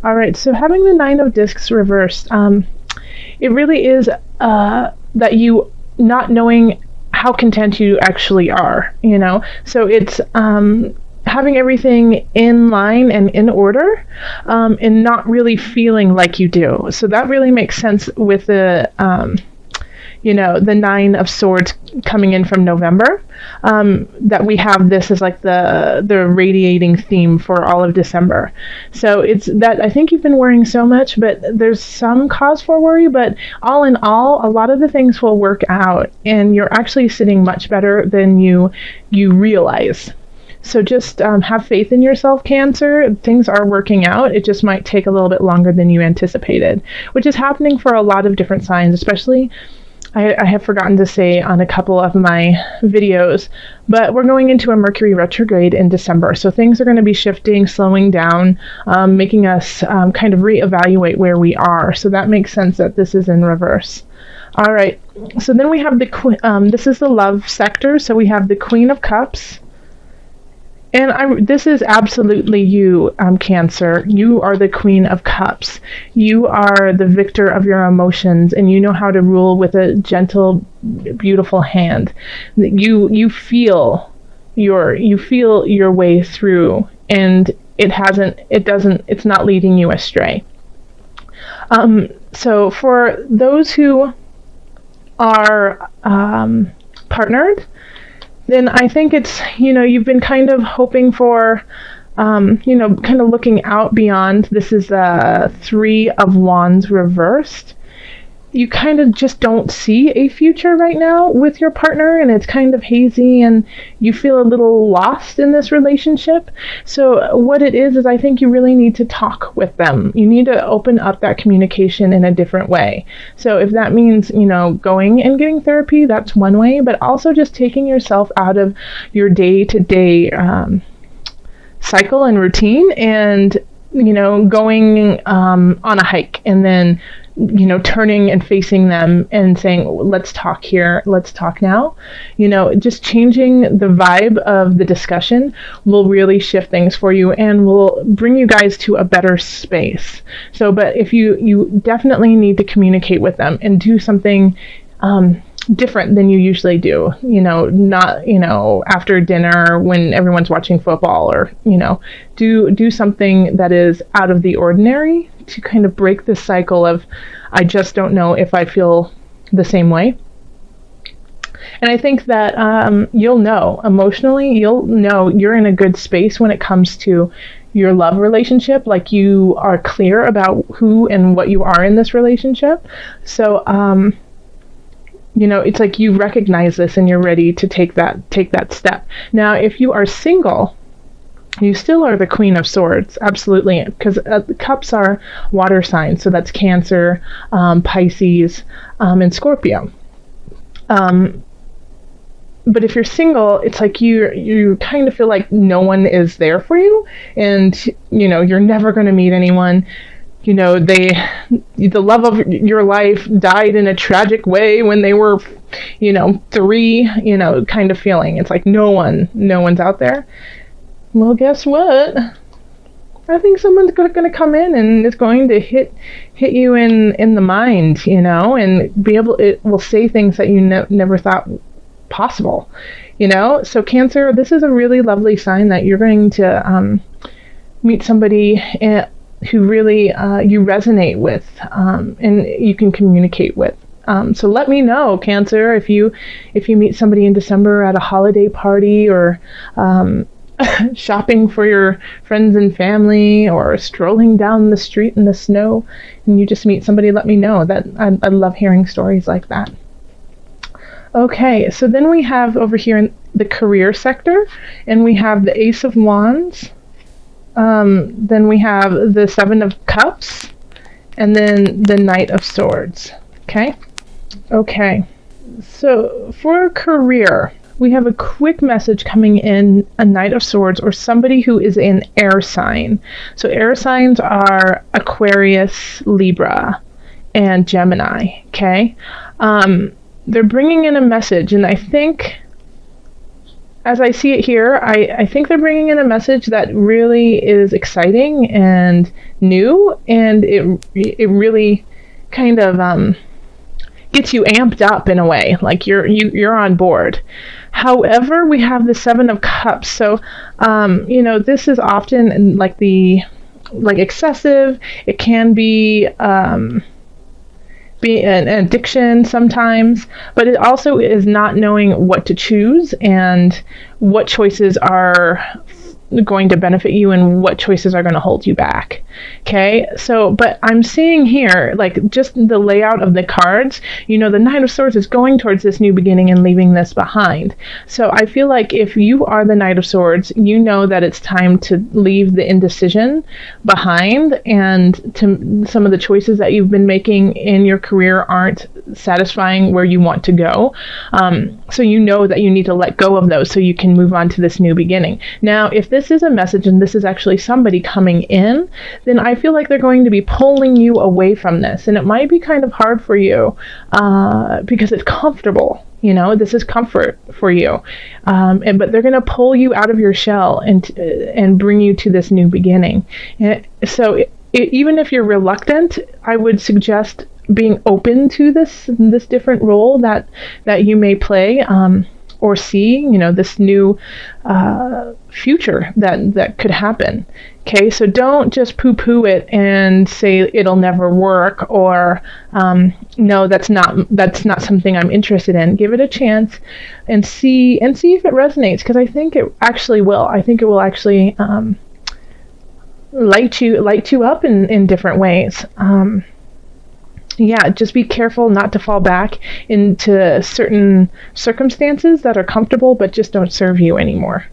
All right, so having the Nine of Discs reversed, it really is that you not knowing how content you actually are, you know? So it's having everything in line and in order, and not really feeling like you do. So that really makes sense with the Nine of Swords coming in from November, that we have this as like the radiating theme for all of December. So it's that I think you've been worrying so much, but there's some cause for worry, but all in all, a lot of the things will work out and you're actually sitting much better than you realize. So just have faith in yourself, Cancer. Things are working out. It just might take a little bit longer than you anticipated, which is happening for a lot of different signs, especially I have forgotten to say on a couple of my videos, but we're going into a Mercury retrograde in December. So things are going to be shifting, slowing down, making us kind of reevaluate where we are. So that makes sense that this is in reverse. All right. So then we have this is the love sector. So we have the Queen of Cups. And this is absolutely you, Cancer. You are the Queen of Cups. You are the victor of your emotions, and you know how to rule with a gentle, beautiful hand. You feel your way through, and it's not leading you astray. So for those who are partnered, then I think it's, you've been kind of hoping for, kind of looking out beyond. This is the Three of Wands reversed. You kind of just don't see a future right now with your partner, and it's kind of hazy, and you feel a little lost in this relationship. So what it is I think you really need to talk with them. You need to open up that communication in a different way. So if that means, going and getting therapy, that's one way, but also just taking yourself out of your day-to-day cycle and routine and, going on a hike and then turning and facing them and saying, let's talk here, let's talk now. Just changing the vibe of the discussion will really shift things for you and will bring you guys to a better space. So, but if you definitely need to communicate with them and do something different than you usually do, not, after dinner when everyone's watching football, or, do something that is out of the ordinary to kind of break this cycle of, I just don't know if I feel the same way. And I think that you'll know emotionally, you'll know you're in a good space when it comes to your love relationship. Like, you are clear about who and what you are in this relationship. So, it's like you recognize this and you're ready to take that step. Now, if you are single, you still are the Queen of Swords, absolutely, because the cups are water signs, so that's Cancer, Pisces, and Scorpio. But if you're single, it's like you kind of feel like no one is there for you, and you're never going to meet anyone. The love of your life died in a tragic way when they were, 3, kind of feeling. It's like no one's out there. Well, guess what? I think someone's going to come in and it's going to hit you in the mind, and it will say things that you never thought possible, So Cancer, this is a really lovely sign that you're going to meet somebody who really you resonate with, and you can communicate with. So let me know, Cancer, if you meet somebody in December at a holiday party, or shopping for your friends and family, or strolling down the street in the snow, and you just meet somebody, let me know. That I love hearing stories like that. Okay, so then we have over here in the career sector, and we have the Ace of Wands. Then we have the Seven of Cups, and then the Knight of Swords. Okay. So for career, we have a quick message coming in, a Knight of Swords, or somebody who is an air sign. So air signs are Aquarius, Libra, and Gemini. Okay. They're bringing in a message, and I think as I see it here, I think they're bringing in a message that really is exciting and new, and it really kind of gets you amped up in a way, like you're on board. However, we have the Seven of Cups, so this is often like excessive. It can be an addiction sometimes, but it also is not knowing what to choose and what choices are going to benefit you and what choices are going to hold you back. Okay, so but I'm seeing here, like, just the layout of the cards, the Knight of Swords is going towards this new beginning and leaving this behind. So I feel like if you are the Knight of Swords, you know that it's time to leave the indecision behind, and to some of the choices that you've been making in your career aren't satisfying where you want to go. So you know that you need to let go of those so you can move on to this new beginning. Now, if this is a message and this is actually somebody coming in, then I feel like they're going to be pulling you away from this. And it might be kind of hard for you because it's comfortable. This is comfort for you. But they're going to pull you out of your shell and bring you to this new beginning. So even if you're reluctant, I would suggest being open to this different role that you may play, or see, this new future that could happen. Okay, so don't just poo-poo it and say it'll never work, or no, that's not something I'm interested in. Give it a chance and see if it resonates, because I think it actually will. I think it will actually light you up in different ways. Just be careful not to fall back into certain circumstances that are comfortable but just don't serve you anymore.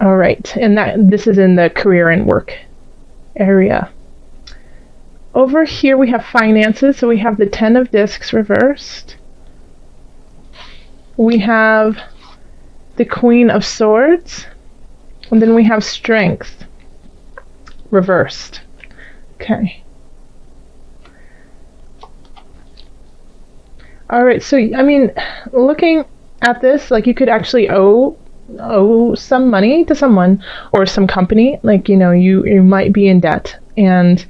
All right, and this is in the career and work area. Over here we have finances, so we have the Ten of Discs reversed. We have the Queen of Swords, and then we have Strength reversed. Okay. All right, so looking at this, like, you could actually owe some money to someone or some company. Like, you might be in debt, and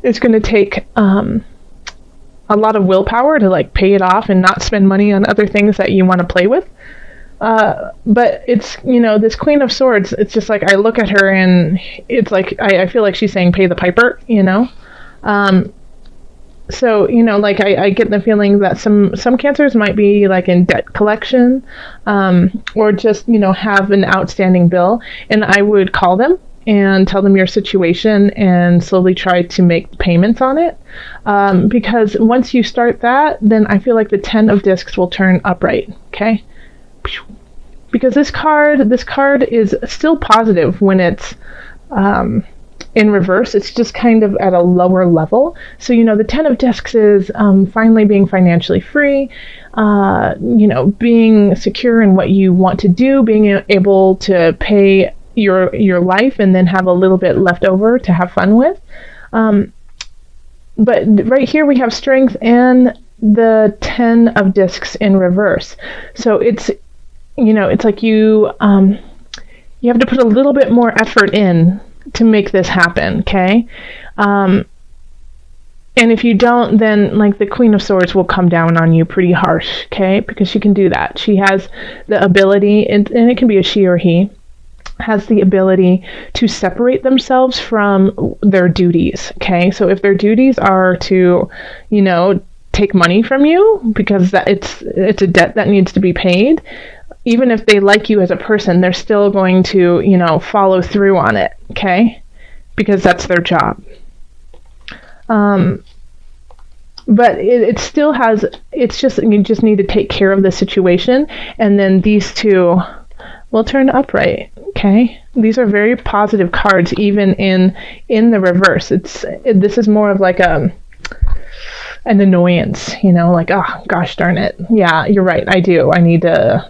it's going to take a lot of willpower to, like, pay it off and not spend money on other things that you want to play with. But it's, this Queen of Swords, it's just like, I look at her and it's like, I feel like she's saying pay the piper, So, like, I get the feeling that some cancers might be, like, in debt collection, or just, have an outstanding bill. And I would call them and tell them your situation and slowly try to make payments on it. Because once you start that, then I feel like the Ten of Discs will turn upright, okay? Because this card is still positive when it's in reverse. It's just kind of at a lower level. So, the Ten of Discs is finally being financially free, being secure in what you want to do, being able to pay your life and then have a little bit left over to have fun with. But right here we have Strength and the Ten of Discs in reverse. So it's, it's like you have to put a little bit more effort in to make this happen, okay? And if you don't, then, like, the Queen of Swords will come down on you pretty harsh, okay? Because she can do that. She has the ability, and it can be a she or he, has the ability to separate themselves from their duties, okay? So if their duties are to, take money from you because it's a debt that needs to be paid, even if they like you as a person, they're still going to, follow through on it, okay? Because that's their job. But it still has, you just need to take care of the situation, and then these two will turn upright, okay? These are very positive cards, even in the reverse. This is more of like an annoyance, like, oh, gosh darn it. Yeah, you're right, I do. I need to,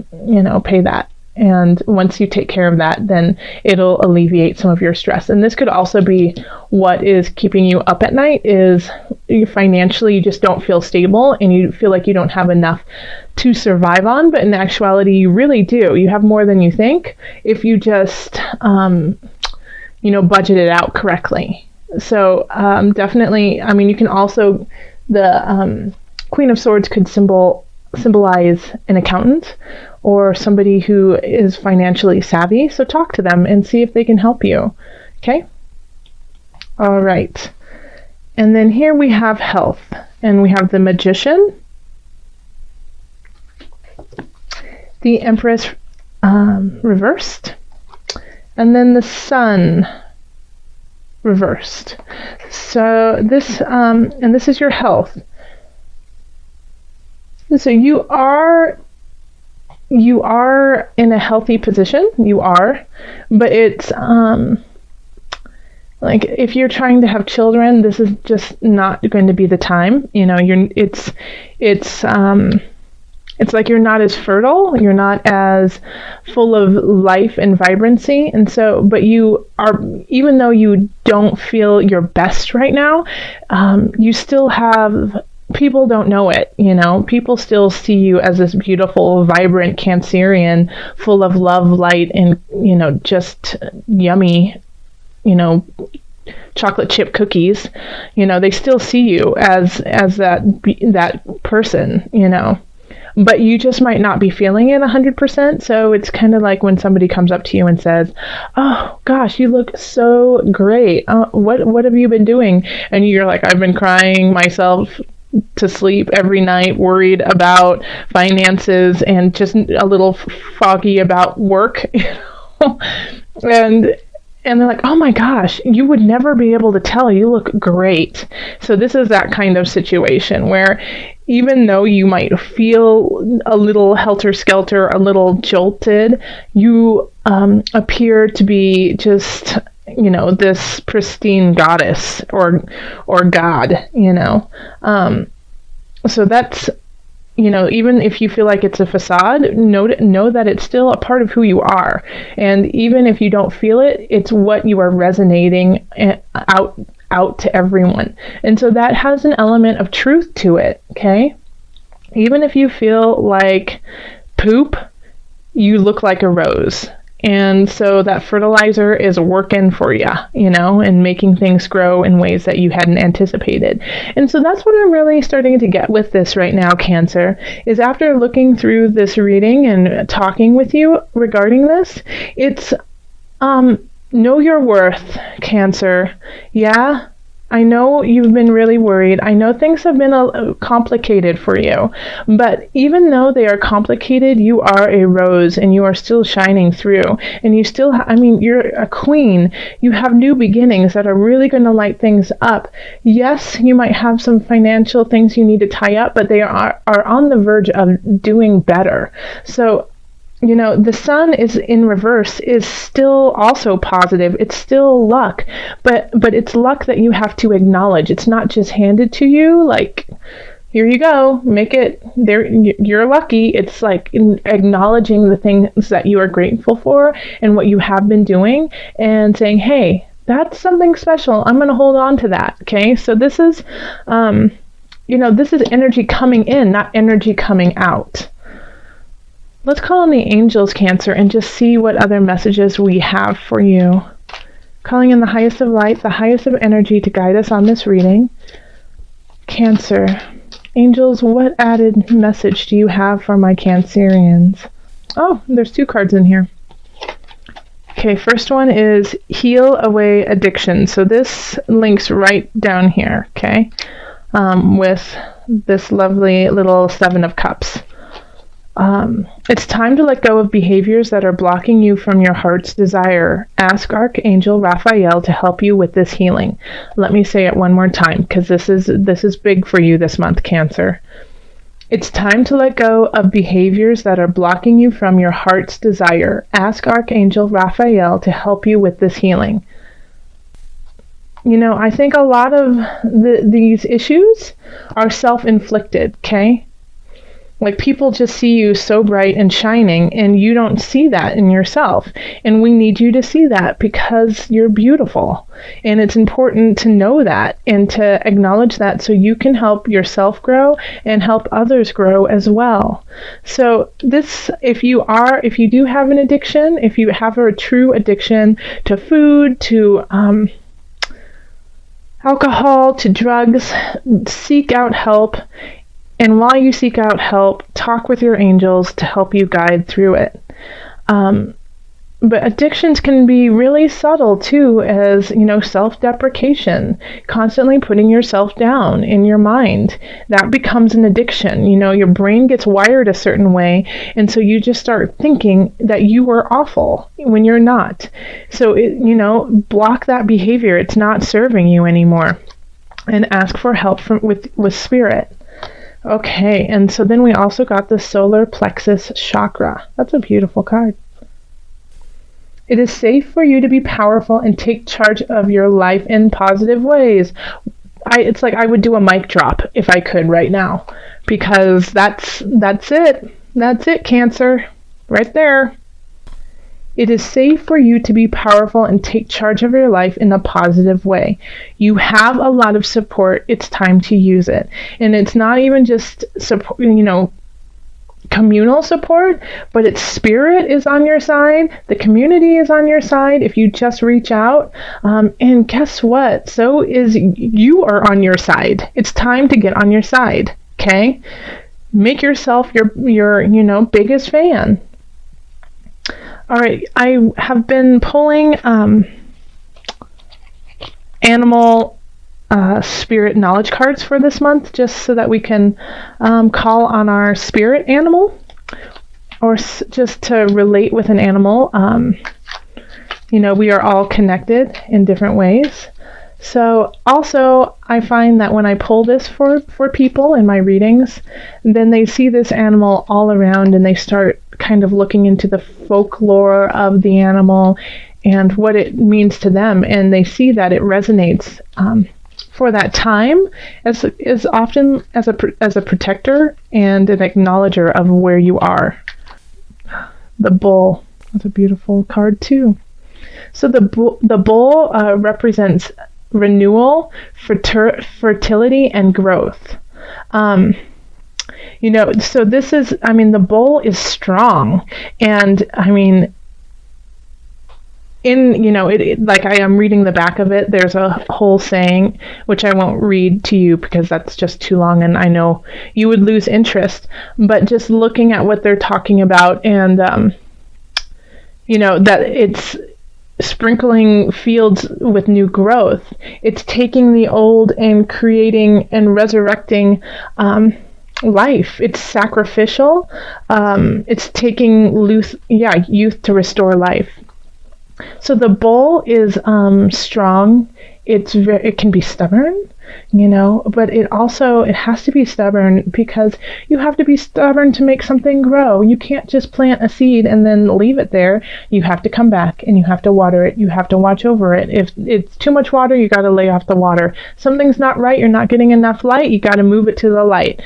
pay that. And once you take care of that, then it'll alleviate some of your stress. And this could also be what is keeping you up at night, is you financially you just don't feel stable and you feel like you don't have enough to survive on. But in actuality, you really do. You have more than you think if you just, budget it out correctly. So definitely, I mean, you can also, the Queen of Swords could symbolize an accountant or somebody who is financially savvy. So talk to them and see if they can help you. Okay? All right. And then here we have health, and we have the Magician, the Empress reversed, and then the Sun reversed. So this, and this is your health. So you are in a healthy position. You are, but it's like if you're trying to have children, this is just not going to be the time. It's like you're not as fertile, you're not as full of life and vibrancy. And so, but you are, even though you don't feel your best right now, you still have, people don't know it, people still see you as this beautiful, vibrant Cancerian, full of love, light, and, just yummy, chocolate chip cookies. They still see you as that person, but you just might not be feeling it 100%. So it's kind of like when somebody comes up to you and says, "Oh gosh, you look so great. What have you been doing?" And you're like, "I've been crying myself to sleep every night, worried about finances and just a little foggy about work." And they're like, "Oh my gosh, you would never be able to tell. You look great." So this is that kind of situation where even though you might feel a little helter-skelter, a little jolted, you appear to be just, this pristine goddess or god, So that's, even if you feel like it's a facade, know that it's still a part of who you are. And even if you don't feel it, it's what you are resonating out to everyone. And so that has an element of truth to it, okay? Even if you feel like poop, you look like a rose. And so that fertilizer is working for you, and making things grow in ways that you hadn't anticipated. And so that's what I'm really starting to get with this right now, Cancer, is after looking through this reading and talking with you regarding this, it's know your worth, Cancer. Yeah, I know you've been really worried. I know things have been complicated for you, but even though they are complicated, you are a rose and you are still shining through. And you still, you're a queen. You have new beginnings that are really going to light things up. Yes, you might have some financial things you need to tie up, but they are on the verge of doing better. So, the Sun is in reverse is still also positive. It's still luck, but it's luck that you have to acknowledge. It's not just handed to you like, here you go, make it there. You're lucky. It's like acknowledging the things that you are grateful for and what you have been doing and saying, hey, that's something special. I'm going to hold on to that. Okay. So this is, this is energy coming in, not energy coming out. Let's call on the angels, Cancer, and just see what other messages we have for you. Calling in the highest of light, the highest of energy to guide us on this reading. Cancer. Angels, what added message do you have for my Cancerians? Oh, there's 2 cards in here. Okay, first one is heal away addiction. So this links right down here, okay, with this lovely little 7 of Cups. It's time to let go of behaviors that are blocking you from your heart's desire. Ask Archangel Raphael to help you with this healing. Let me say it one more time, because this is big for you this month, Cancer. It's time to let go of behaviors that are blocking you from your heart's desire. Ask Archangel Raphael to help you with this healing. I think a lot of these issues are self-inflicted, okay? Like, people just see you so bright and shining, and you don't see that in yourself. And we need you to see that because you're beautiful. And it's important to know that and to acknowledge that so you can help yourself grow and help others grow as well. So this, if you do have an addiction, if you have a true addiction to food, to alcohol, to drugs, seek out help. And while you seek out help, talk with your angels to help you guide through it. But addictions can be really subtle too, as, self-deprecation, constantly putting yourself down in your mind. That becomes an addiction. Your brain gets wired a certain way, and so you just start thinking that you are awful when you're not. So, block that behavior. It's not serving you anymore. And ask for help with spirit. Okay, and so then we also got the solar plexus chakra. That's a beautiful card. It is safe for you to be powerful and take charge of your life in positive ways. It's like I would do a mic drop if I could right now, because that's it. That's it, Cancer. Right there. It is safe for you to be powerful and take charge of your life in a positive way. You have a lot of support. It's time to use it. And it's not even just support, communal support, but its spirit is on your side. The community is on your side if you just reach out. And guess what? So is you are on your side. It's time to get on your side. Okay? Make yourself your biggest fan. All right, I have been pulling animal spirit knowledge cards for this month, just so that we can call on our spirit animal, or just to relate with an animal. We are all connected in different ways. So also, I find that when I pull this for people in my readings, then they see this animal all around, and they start kind of looking into the folklore of the animal and what it means to them, and they see that it resonates for that time as often as a protector and an acknowledger of where you are. The bull. That's a beautiful card too. So the bull represents renewal, fertility, and growth. So this is, the bull is strong, and like I am reading the back of it, there's a whole saying, which I won't read to you because that's just too long, and I know you would lose interest, but just looking at what they're talking about, and, that it's sprinkling fields with new growth. It's taking the old and creating and resurrecting life. It's sacrificial. It's taking youth to restore life. So the bull is strong. It can be stubborn, but it has to be stubborn because you have to be stubborn to make something grow. You can't just plant a seed and then leave it there. You have to come back and you have to water it. You have to watch over it. If it's too much water, you got to lay off the water. Something's not right. You're not getting enough light. You got to move it to the light.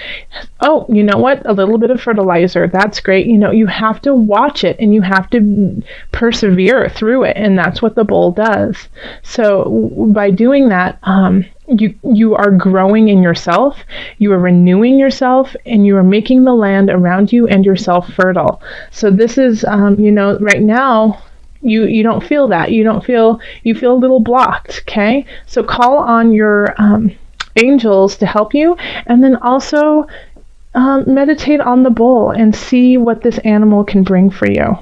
Oh, you know what? A little bit of fertilizer. That's great. You have to watch it and you have to persevere through it. And that's what the bull does. So by doing that, you are growing in yourself, you are renewing yourself, and you are making the land around you and yourself fertile. So this is, right now, you don't feel that. You feel a little blocked, okay? So call on your angels to help you, and then also meditate on the bull and see what this animal can bring for you.